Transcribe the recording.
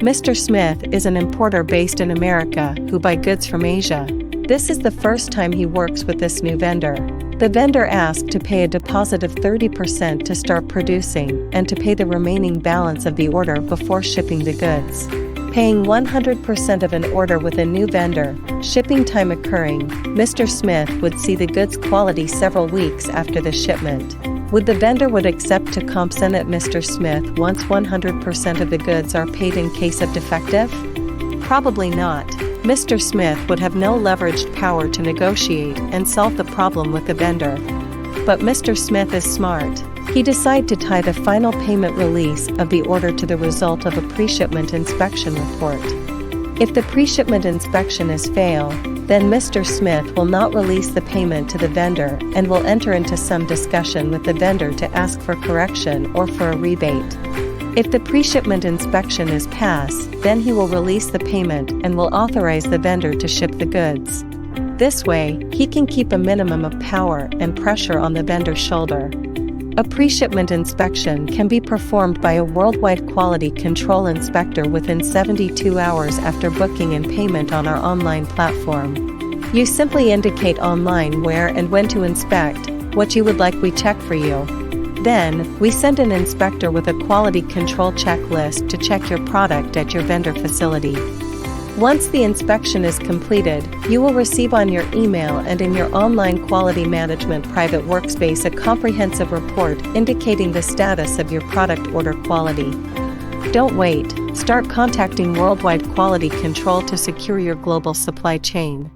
Mr. Smith is an importer based in America who buy goods from Asia. This is the first time he works with this new vendor. The vendor asked to pay a deposit of 30% to start producing and to pay the remaining balance of the order before shipping the goods. Paying 100% of an order with a new vendor, shipping time occurring, Mr. Smith would see the goods quality several weeks after the shipment. Would the vendor would accept to compensate Mr. Smith once 100% of the goods are paid in case of defective? Probably not. Mr. Smith would have no leveraged power to negotiate and solve the problem with the vendor. But Mr. Smith is smart. He decided to tie the final payment release of the order to the result of a pre-shipment inspection report. If the pre-shipment inspection is fail, then Mr. Smith will not release the payment to the vendor and will enter into some discussion with the vendor to ask for correction or for a rebate. If the pre-shipment inspection is passed, then he will release the payment and will authorize the vendor to ship the goods. This way, he can keep a minimum of power and pressure on the vendor's shoulder. A pre-shipment inspection can be performed by a worldwide quality control inspector within 72 hours after booking and payment on our online platform. You simply indicate online where and when to inspect, what you would like we check for you. Then, we send an inspector with a quality control checklist to check your product at your vendor facility. Once the inspection is completed, you will receive on your email and in your online quality management private workspace a comprehensive report indicating the status of your product order quality. Don't wait, start contacting Worldwide Quality Control to secure your global supply chain.